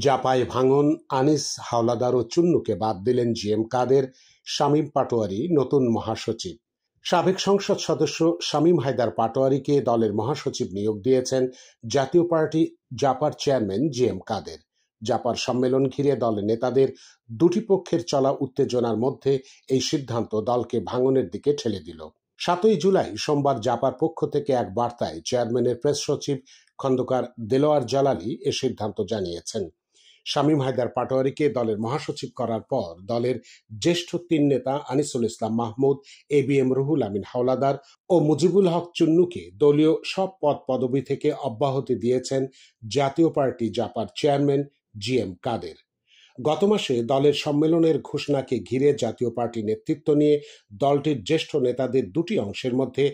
জাপায় ভাঙন, আনিস হাওলাদার ও চুন্নুকে বাদ দিলেন জিএম কাদের, শামীম পাটোয়ারি নতুন মহাসচিব। সাবেক সংসদ সদস্য শামীম হায়দার পাটোয়ারিকে দলের মহাসচিব নিয়োগ দিয়েছেন জাতীয় পার্টি জাপার চেয়ারম্যান জিএম কাদের। জাপার সম্মেলন ঘিরে দলের নেতাদের দুটি পক্ষের চলা উত্তেজনার মধ্যে এই সিদ্ধান্ত দলকে ভাঙনের দিকে ঠেলে দিল। 7ই জুলাই সোমবার জাপার পক্ষ থেকে এক বার্তায় চেয়ারম্যানের প্রেস সচিব খন্দকার দেলোয়ার জালালি এ সিদ্ধান্ত জানিয়েছেন। শামীম হায়দার পাটোয়ারিকে দলের মহাসচিব করার পর দলের জ্যেষ্ঠ 3 নেতা আনিসুল ইসলাম মাহমুদ, এবিএম রুহুল আমিন হাওলাদার ও মুজিবুল হক চুন্নুকে দলীয় সব পদ পদবি থেকে অব্যাহতি দিয়েছেন জাতীয় পার্টি জাপার চেয়ারম্যান জিএম কাদের। গত মাসে দলের সম্মেলনের ঘোষণাকে ঘিরে জাতীয় পার্টি নেতৃত্ব নিয়ে দলটির জ্যেষ্ঠ নেতাদের দুটি অংশের মধ্যে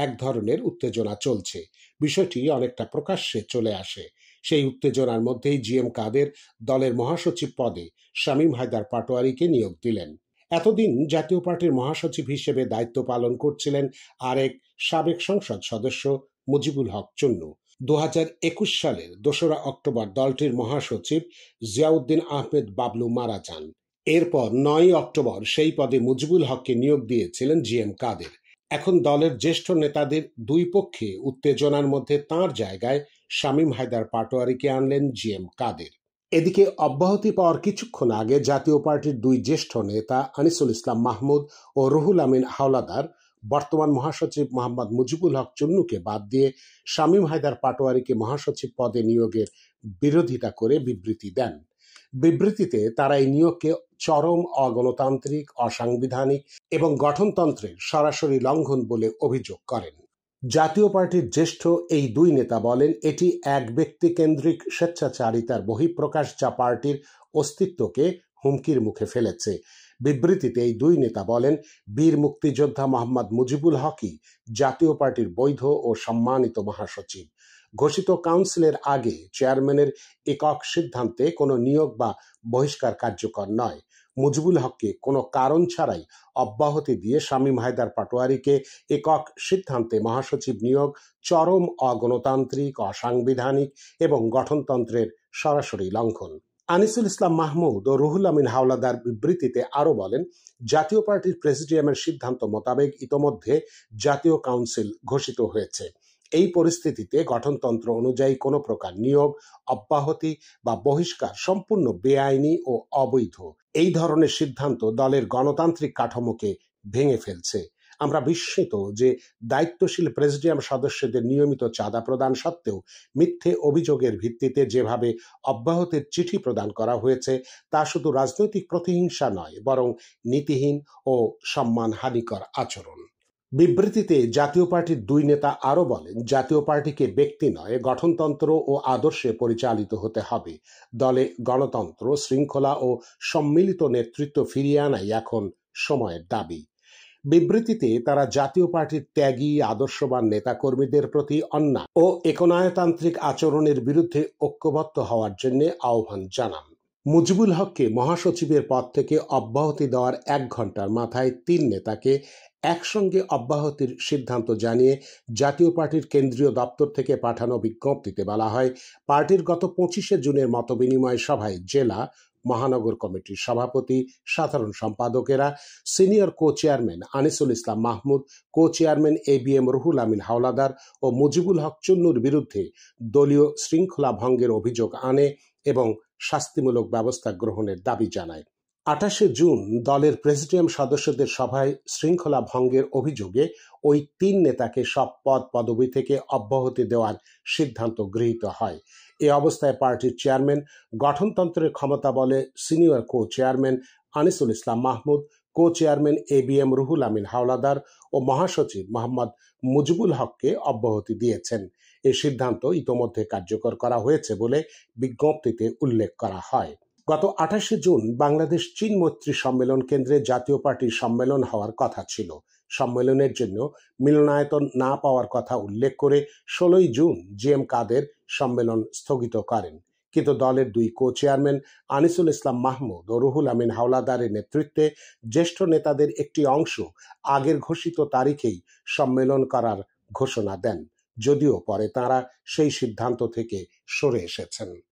এক ধরনের উত্তেজনা চলছে। বিষয়টি অনেকটা প্রকাশ্যে চলে আসে। সেই উত্তেজনার মধ্যেই জিএম কাদের দলের মহাসচিব পদে শামীম হায়দার পাটোয়ারিকে নিয়োগ দিলেন। এতদিন জাতীয় পার্টির মহাসচিব হিসেবে দায়িত্ব পালন করছিলেন আরেক সাবেক সংসদ সদস্য মুজিবুল হক চুন্নু। 2021 সালের 2রা অক্টোবর দলটির মহাসচিব জিয়াউদ্দিন আহমেদ বাবলু মারা যান। এরপর 9ই অক্টোবর সেই পদে মুজিবুল হককে নিয়োগ দিয়েছিলেন জিএম কাদের। এখন দলের জ্যেষ্ঠ নেতাদের দুই পক্ষে উত্তেজনার মধ্যে তাঁর জায়গায় শামীম হায়দার পাটোয়ারিকে আনলেন জিএম কাদের। এদিকে অব্যাহতি পাওয়ার কিছুক্ষণ আগে জাতীয় পার্টির দুই জ্যেষ্ঠ নেতা আনিসুল ইসলাম মাহমুদ ও রুহুল আমিন হাওলাদার বর্তমান মহাসচিব মোহাম্মদ মুজিবুল হক চুন্নুকে বাদ দিয়ে শামীম হায়দার পাটোয়ারিকে মহাসচিব পদে নিয়োগের বিরোধিতা করে বিবৃতি দেন। বিবৃতিতে তারা এই নিয়োগকে চরম অগণতান্ত্রিক, অসাংবিধানিক এবং গঠনতন্ত্রের সরাসরি লঙ্ঘন বলে অভিযোগ করেন। জাতীয় পার্টির জ্যেষ্ঠ এই দুই নেতা বলেন, এটি এক ব্যক্তিকেন্দ্রিক স্বেচ্ছাচারিতার বহিঃপ্রকাশ যা পার্টির অস্তিত্বকে হুমকির মুখে ফেলেছে। বিবৃতিতে এই দুই নেতা বলেন, বীর মুক্তিযোদ্ধা মোহাম্মদ মুজিবুল হকই জাতীয় পার্টির বৈধ ও সম্মানিত মহাসচিব। ঘোষিত কাউন্সিলের আগে চেয়ারম্যানের একক সিদ্ধান্তে কোনো নিয়োগ বা বহিষ্কার কার্যকর নয়। মুজিবুল হককে কোনো কারণ ছাড়াই অব্যাহতি দিয়ে শামীম হায়দার পাটোয়ারিকে একক সিদ্ধান্তে মহাসচিব নিয়োগ চরম অগণতান্ত্রিক, অসাংবিধানিক এবং গঠনতন্ত্রের সরাসরি লঙ্ঘন। আনিসুল ইসলাম মাহমুদ ও রুহুল আমিন হাওলাদার বিবৃতিতে আরও বলেন, জাতীয় পার্টির প্রেসিডিয়ামের সিদ্ধান্ত মোতাবেক ইতোমধ্যে জাতীয় কাউন্সিল ঘোষিত হয়েছে। এই পরিস্থিতিতে গঠনতন্ত্র অনুযায়ী কোনো প্রকার নিয়োগ, অব্যাহতি বা বহিষ্কার সম্পূর্ণ বেআইনি ও অবৈধ। এই ধরনের সিদ্ধান্ত দলের গণতান্ত্রিক কাঠামোকে ভেঙে ফেলছে। আমরা বিস্মিত যে দায়িত্বশীল প্রেসিডিয়াম সদস্যদের নিয়মিত চাঁদা প্রদান সত্ত্বেও মিথ্যে অভিযোগের ভিত্তিতে যেভাবে অব্যাহতির চিঠি প্রদান করা হয়েছে তা শুধু রাজনৈতিক প্রতিহিংসা নয়, বরং নীতিহীন ও সম্মানহানিকর আচরণ। বিবৃতিতে জাতীয় পার্টির দুই নেতা আরও বলেন, জাতীয় পার্টিকে ব্যক্তি নয়, গঠনতন্ত্র ও আদর্শে পরিচালিত হতে হবে। দলে গণতন্ত্র, শৃঙ্খলা ও সম্মিলিত নেতৃত্ব ফিরিয়ে আনাই এখন সময়ের দাবি। বিবৃতিতে তারা জাতীয় পার্টির ত্যাগী, আদর্শবান নেতাকর্মীদের প্রতি অন্যায় ও একনায়তান্ত্রিক আচরণের বিরুদ্ধে ঐক্যবদ্ধ হওয়ার জন্য আহ্বান জানান। মুজিবুল হককে মহাসচিবের পদ থেকে অব্যাহতি দেওয়ার 1 ঘন্টার মাথায় 3 নেতাকে একসঙ্গে অব্যাহতির সিদ্ধান্ত জানিয়ে জাতীয় পার্টির কেন্দ্রীয় দপ্তর থেকে পাঠানো বিজ্ঞপ্তিতে বলা হয়, পার্টির গত 25শে জুনের মতবিনিময় সভায় জেলা, মহানগর কমিটির সভাপতি, সাধারণ সম্পাদকেরা, senior co chairman Anisul Islam Mahmud, co chairman ABM Ruhul Amin Howlader ও মুজিবুল হক চুন্নুর বিরুদ্ধে দলীয় শৃঙ্খলা ভঙ্গের অভিযোগ আনে এবং শাস্তিমূলক ব্যবস্থা গ্রহণের দাবি জানায়। 28শে জুন দলের প্রেসিডিয়াম সদস্যদের সভায় শৃঙ্খলা ভঙ্গের অভিযোগে ওই 3 নেতাকে সব পদ পদবি থেকে অব্যাহতি দেওয়ার সিদ্ধান্ত গৃহীত হয়। এ অবস্থায় পার্টির চেয়ারম্যান, গঠনতন্ত্রের ক্ষমতা বলে senior co chairman Anisul Islam Mahmud, co chairman ABM Ruhul Amin Howlader ও মহাসচিব মোহাম্মদ মুজিবুল হককে অব্যাহতি দিয়েছেন। এই সিদ্ধান্ত ইতোমধ্যে কার্যকর করা হয়েছে বলে বিজ্ঞপ্তিতে উল্লেখ করা হয়। গত 28শে জুন বাংলাদেশ চীন মৈত্রী সম্মেলন কেন্দ্রে জাতীয় পার্টির সম্মেলন হওয়ার কথা ছিল। সম্মেলনের জন্য মিলনায়তন না পাওয়ার কথা উল্লেখ করে 16ই জুন জিএম কাদের সম্মেলন স্থগিত করেন। কিন্তু দলের দুই কো চেয়ারম্যান আনিসুল ইসলাম মাহমুদ ও রুহুল আমিন হাওলাদারের নেতৃত্বে জ্যেষ্ঠ নেতাদের একটি অংশ আগের ঘোষিত তারিখেই সম্মেলন করার ঘোষণা দেন, যদিও পরে তাঁরা সেই সিদ্ধান্ত থেকে সরে এসেছেন।